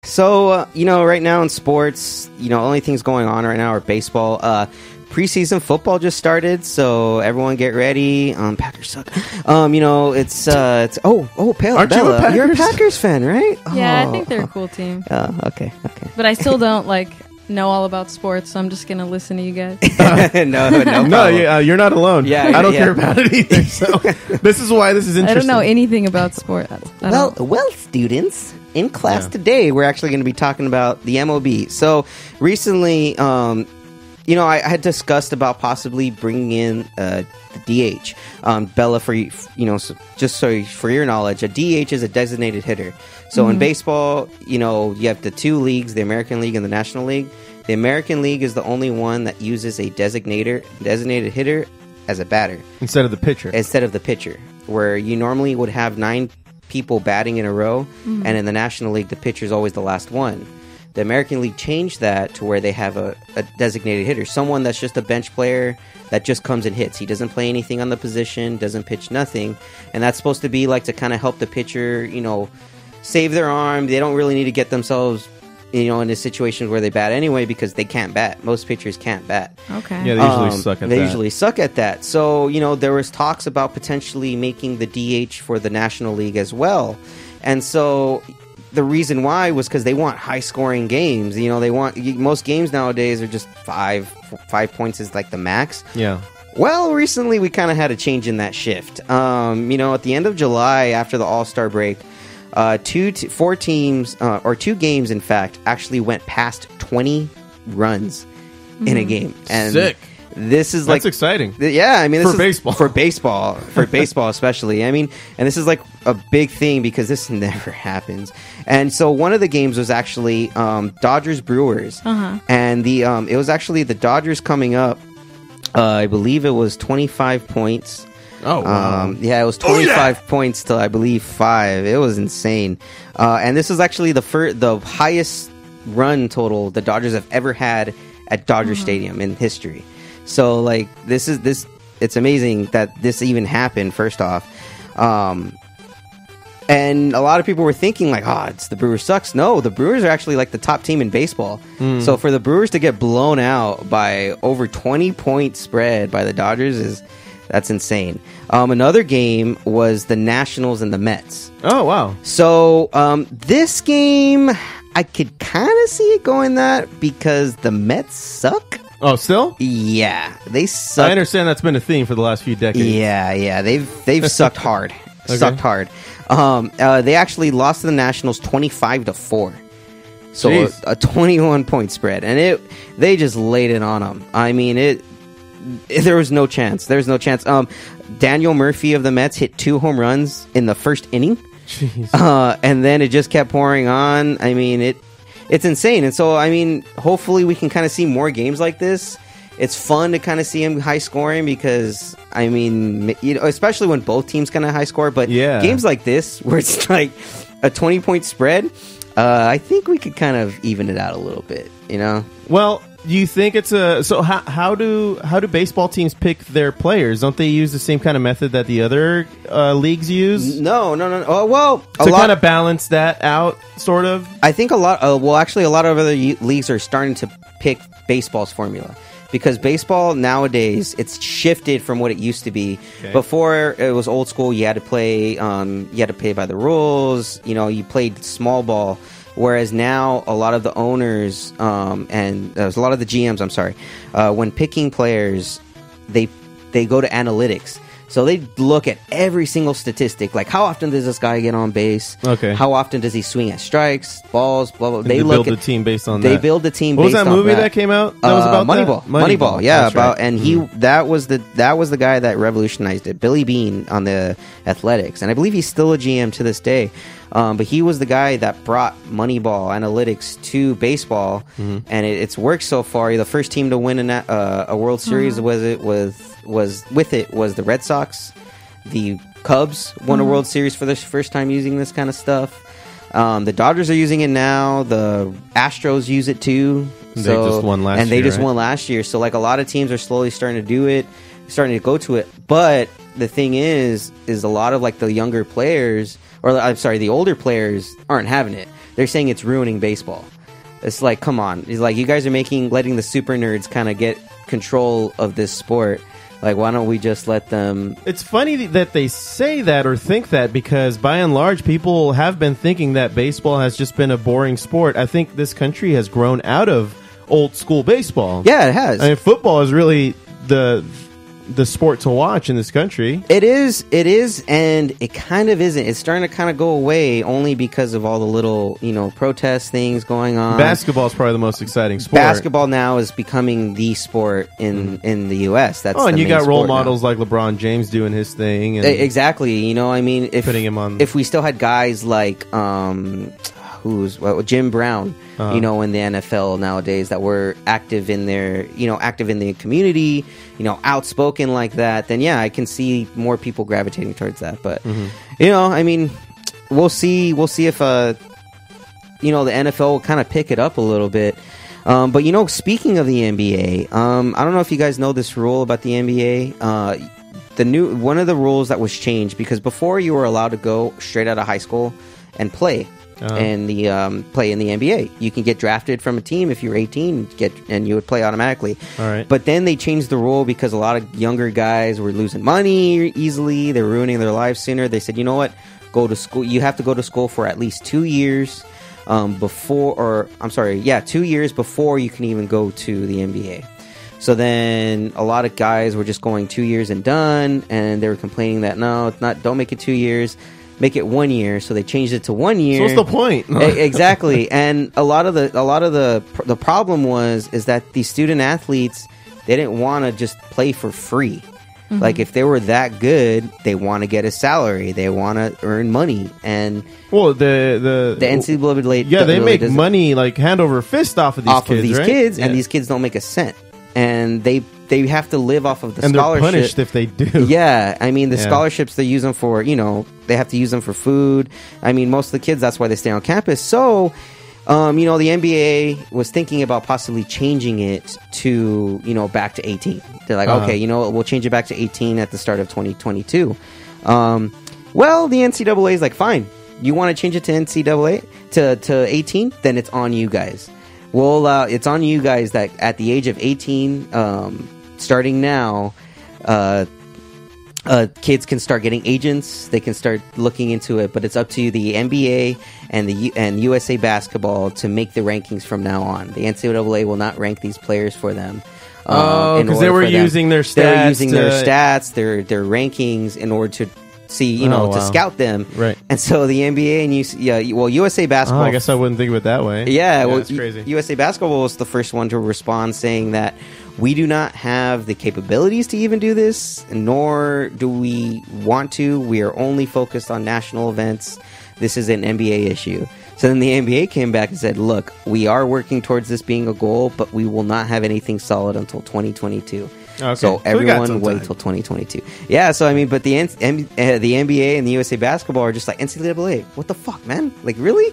So, right now in sports, only things going on right now are baseball. Preseason football just started, so everyone get ready. Packers suck. It's Pale Aren't Bella. You're a Packers fan, right? Yeah, I think they're a cool team. Okay. But I still don't know all about sports, so I'm just gonna listen to you guys. No, you're not alone. Yeah, I don't care about it either. So this is why this is interesting. I don't know anything about sport. Well, students, in class today, we're actually going to be talking about the MLB. So recently, I had discussed about possibly bringing in the DH. Bella, for your knowledge, a DH is a designated hitter. So in baseball, you have the two leagues, the American League and the National League. The American League is the only one that uses a designated hitter as a batter. Instead of the pitcher. Where you normally would have 9 people batting in a row, and in the National League, the pitcher is always the last one. The American League changed that to where they have a designated hitter, someone that's just a bench player that just comes and hits. He doesn't play anything on the position, doesn't pitch nothing, and that's supposed to be to kind of help the pitcher, save their arm. They don't really need to get themselves, in a situation where they bat anyway because they can't bat. Most pitchers can't bat. Okay. Yeah, they usually suck at that. They usually suck at that. So, there was talks about potentially making the DH for the National League as well. And so the reason why was because they want high-scoring games. They want most games nowadays are just 5 points is like the max. Yeah. Well, recently we kind of had a change in that shift. At the end of July, after the All-Star break, 2 games, in fact, actually went past 20 runs in a game. And sick. This is that's exciting. Yeah, this for baseball. For baseball especially. And this is a big thing because this never happens. And so one of the games was actually Dodgers Brewers, and it was actually the Dodgers coming up. I believe it was 25 points. Oh, wow. It was 25 points to, I believe, 5. It was insane. And this is actually the highest run total the Dodgers have ever had at Dodger Stadium in history. So, it's amazing that this even happened, first off. And a lot of people were thinking, it's the Brewers sucks. No, the Brewers are actually, the top team in baseball. So, for the Brewers to get blown out by over 20-point spread by the Dodgers that's insane. Another game was the Nationals and the Mets. Oh, wow. So, this game, I could kind of see it going that because the Mets suck. Oh, still? Yeah, they suck. I understand that's been a theme for the last few decades. Yeah, they've sucked hard. Okay. Sucked hard. They actually lost to the Nationals 25-4. So a 21-point spread, and they just laid it on them. There was no chance. There's no chance. Daniel Murphy of the Mets hit 2 home runs in the first inning. Jeez. And then it just kept pouring on. It's insane. And so, hopefully we can kind of see more games like this. It's fun to kind of see him high scoring because, especially when both teams kind of high score. But games like this, where it's like a 20-point spread, I think we could kind of even it out a little bit, Well, do you think it's how do baseball teams pick their players? Don't they use the same kind of method that the other leagues use? No. Oh, well, to kind of balance that out, sort of. I think a lot. Actually, a lot of other leagues are starting to pick baseball's formula because baseball nowadays it's shifted from what it used to be. Okay. Before it was old school. You had to play. You had to play by the rules. You played small ball. Whereas now, a lot of the owners and a lot of the GMs, when picking players, they go to analytics. So they look at every single statistic, like how often does this guy get on base? Okay. How often does he swing at strikes, balls, blah, blah. They build the team based on that. They build the team based on that. What was that movie that came out? That was about Moneyball. Moneyball, yeah. Right. And that was the guy that revolutionized it. Billy Beane on the Athletics. And I believe he's still a GM to this day. But he was the guy that brought Moneyball analytics to baseball, and it's worked so far. The first team to win a World Series was the Red Sox. The Cubs won a World Series for the first time using this kind of stuff. The Dodgers are using it now. The Astros use it too. They just won last year. And they just won last year. So a lot of teams are slowly starting to do it, starting to go to it. But the thing is a lot of the younger players, or I'm sorry, the older players aren't having it. they're saying it's ruining baseball. It's like, come on. It's like, you guys are letting the super nerds kind of get control of this sport. Like, why don't we just let them... It's funny that they say that or think that, because by and large, people have been thinking that baseball has just been a boring sport. I think this country has grown out of old school baseball. Yeah, it has. I mean, football is really the sport to watch in this country. It is, and it kind of isn't. It's starting to kind of go away only because of all the little, protest things going on. Basketball is probably the most exciting sport. Basketball now is becoming the sport in the U.S. That's and the you main got role sport models now. like LeBron James doing his thing. And exactly. putting him on. If we still had guys like Jim Brown, in the NFL nowadays, that were active in the community, outspoken like that, then yeah, I can see more people gravitating towards that. But we'll see if the NFL will kind of pick it up a little bit. But speaking of the NBA, I don't know if you guys know this rule about the NBA. One of the rules that was changed, because before you were allowed to go straight out of high school and play. And play in the NBA. You can get drafted from a team if you're 18, and you would play automatically. All right. But then they changed the rule because a lot of younger guys were losing money easily. They're ruining their lives sooner. They said, you know what? Go to school. You have to go to school for at least 2 years 2 years before you can even go to the NBA. So then a lot of guys were just going 2 years and done, and they were complaining that no, it's not. Don't make it 2 years. Make it 1 year, so they changed it to 1 year. So what's the point? Exactly, and a lot of the problem is that these student athletes, they didn't want to just play for free. Mm-hmm. Like, if they were that good, they want to get a salary, they want to earn money, and the NCAA, they make money like hand over fist off of these kids, and these kids don't make a cent, and they have to live off of the scholarship. And they're punished if they do. Yeah, I mean, the scholarships, they use them for, they have to use them for food. I mean, most of the kids, that's why they stay on campus. So, the NBA was thinking about possibly changing it to, back to 18. They're like, okay, we'll change it back to 18 at the start of 2022. Well, the NCAA is like, fine. You want to change it to NCAA to 18? Then it's on you guys. Well, it's on you guys that at the age of 18, starting now, kids can start getting agents. They can start looking into it, but it's up to the NBA and USA Basketball to make the rankings from now on. The NCAA will not rank these players for them. Because they were using their stats. They were using their stats, their rankings in order to see, to scout them. Right. And so the NBA and USA Basketball. I guess I wouldn't think of it that way. Yeah, well, that's crazy. USA Basketball was the first one to respond, saying that we do not have the capabilities to even do this, nor do we want to. We are only focused on national events. This is an NBA issue. So then the NBA came back and said, look, we are working towards this being a goal, but we will not have anything solid until 2022. Okay. So everyone wait till 2022. Yeah, so I mean, but the NBA and the USA Basketball are just like, NCAA, what the fuck, man? Like, really?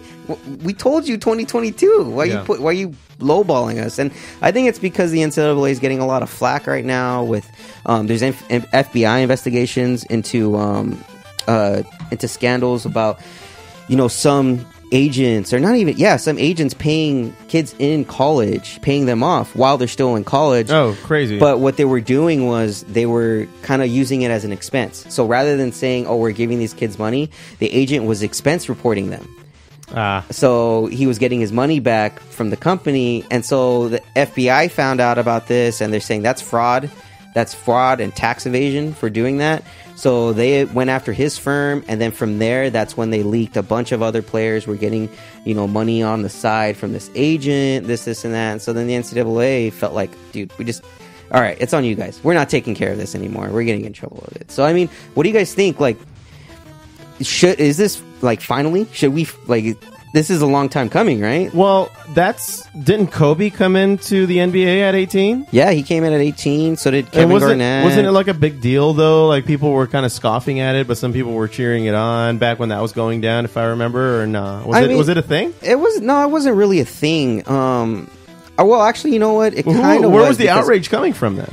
We told you 2022. Why are you lowballing us? And I think it's because the NCAA is getting a lot of flack right now with there's FBI investigations into scandals about some agents, or not even, some agents paying kids in college, paying them off while they're still in college. Oh, crazy. But what they were doing was they were kind of using it as an expense. So rather than saying, we're giving these kids money, the agent was expense reporting them. So he was getting his money back from the company. And so the FBI found out about this, and they're saying that's fraud. That's fraud and tax evasion for doing that. So they went after his firm, and then from there, that's when they leaked a bunch of other players were getting, money on the side from this agent, this, and that. And so then the NCAA felt like, dude, all right, it's on you guys. We're not taking care of this anymore. We're getting in trouble with it. So, I mean, what do you guys think? Like, is this, like, finally? Should we, like... This is a long time coming, right? Well, didn't Kobe come into the NBA at 18? Yeah, he came in at 18. So did Kevin Garnett. Wasn't it like a big deal though? Like, people were kind of scoffing at it, but some people were cheering it on back when that was going down, if I remember, or no? Was it a thing? It wasn't really a thing. Well, actually, you know what? It kind of Where was the outrage coming from then?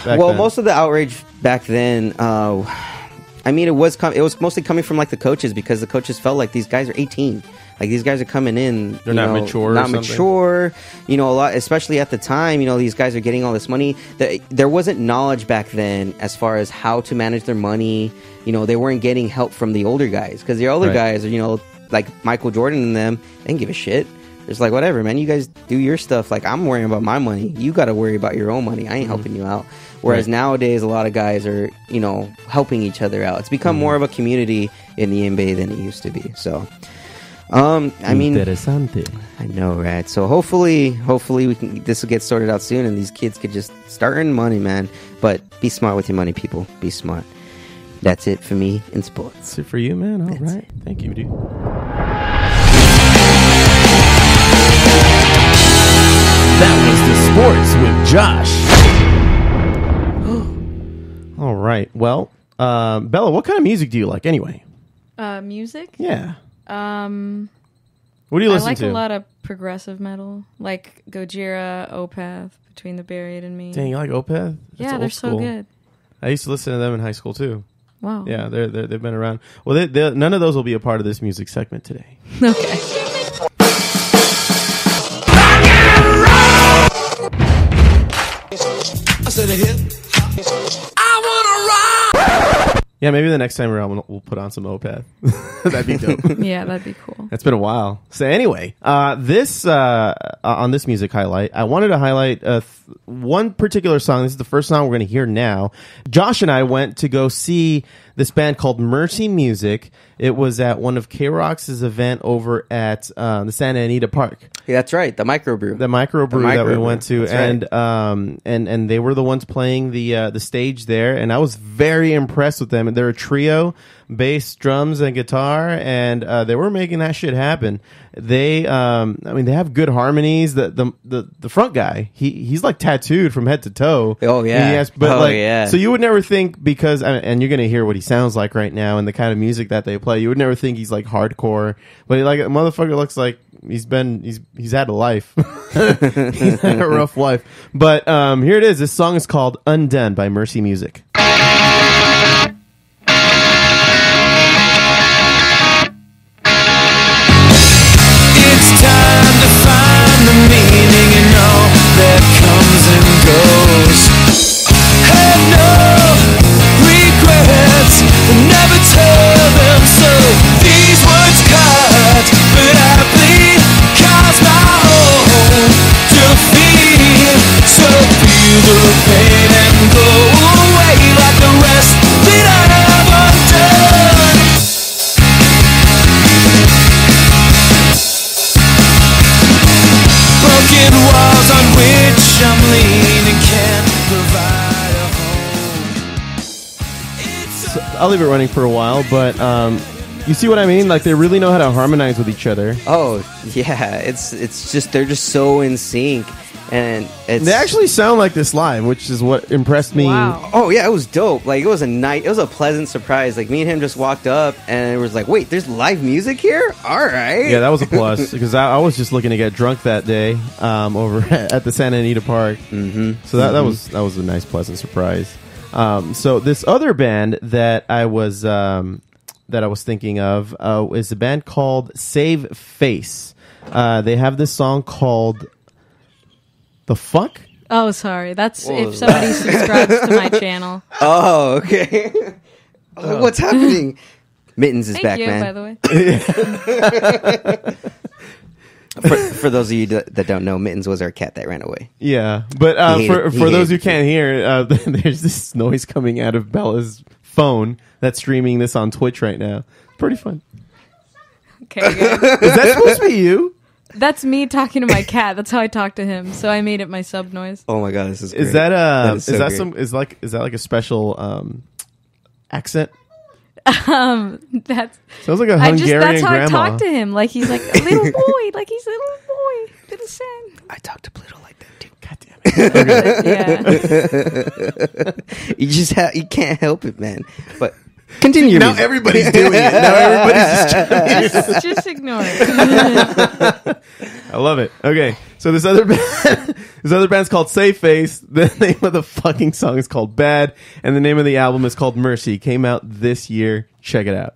Most of the outrage back then. I mean, it was mostly coming from like the coaches, because the coaches felt like these guys are 18. Like these guys are coming in, they're not mature, not mature. A lot, especially at the time. These guys are getting all this money. There wasn't knowledge back then as far as how to manage their money. They weren't getting help from the older guys because the older guys are, like Michael Jordan and them. They didn't give a shit. It's like, whatever, man. You guys do your stuff. Like, I'm worrying about my money. You got to worry about your own money. I ain't helping you out. Whereas nowadays, a lot of guys are, helping each other out. It's become more of a community in the NBA than it used to be. So, I mean, interesante. I know, right? So hopefully this will get sorted out soon, and these kids could just start earning money, man. But be smart with your money, people. Be smart. That's it for me in sports. That's it for you, man. All right. Thank you, dude. That was the sports with Josh. All right. Well, Bella, what kind of music do you like anyway? Music? Yeah. What do you listen to? I like a lot of progressive metal, like Gojira, Opeth, Between the Buried and Me. Dang, you like Opeth? Yeah, they're so good. I used to listen to them in high school too. Wow. Yeah, they've been around. Well, none of those will be a part of this music segment today. Okay. Yeah, maybe the next time around we'll put on some Opeth. That'd be dope. Yeah, that'd be cool. It's been a while. So anyway, on this music highlight, I wanted to highlight one particular song. This is the first song we're going to hear now. Josh and I went to go see this band called Mercy Music. It was at one of K-Rox's event over at the Santa Anita Park. Yeah, that's right. The microbrew. That we went to, that's and they were the ones playing the stage there, and I was very impressed with them. They're a trio, bass, drums, and guitar, and they were making that shit happen. They have good harmonies. The front guy, he's like tattooed from head to toe. Oh yeah, So you would never think, because, and you're gonna hear what he sounds like right now and the kind of music that they play. You would never think he's like hardcore, but like a motherfucker looks like he's had a life. He's had a rough life. But here it is. This song is called "Undone" by Mercy Music. That comes and goes. Have no regrets, never tell them so. These words cut, but I bleed, cause my own defeat. So feel the pain and go away like the rest that I have undone. Broken walls on which I'm leaning can't provide a home. So I'll leave it running for a while, but you see what I mean? Like, they really know how to harmonize with each other. Oh yeah, it's just, they're just so in sync, and they actually sound like this live, which is what impressed me. Wow. Oh yeah, it was dope. Like, it was a pleasant surprise. Like, me and him just walked up, and it was like, wait, there's live music here? All right. Yeah, that was a plus, because I was just looking to get drunk that day over at the Santa Anita Park. Mm-hmm. So that was a nice, pleasant surprise. So this other band that I was thinking of is a band called Save Face. They have this song called "The Fuck." Oh, sorry. That's if somebody subscribes to my channel. Oh, okay. What's happening? Mittens is Thank back, you, man. by the way. For those of you that don't know, Mittens was our cat that ran away. Yeah, but for those who can't hear, there's this noise coming out of Bella's phone that's streaming this on Twitch right now. Pretty fun. Okay, good. Is that supposed to be you? That's me talking to my cat. That's how I talk to him. So I made it my sub noise. Oh my god, this is great. Is that is that is that like a special accent? That's sounds like a Hungarian that's how grandma. I talk to him. Like he's like a little boy. Like he's a little boy. Little son. I talk to Pluto like that too. God damn it! Yeah. You can't help it, man. But continue. Now everybody's doing it. Now everybody's Just ignore it. I love it. Okay, so this other band's called Safe Face. The name of the fucking song is called Bad, and the name of the album is called Mercy. Came out this year. Check it out.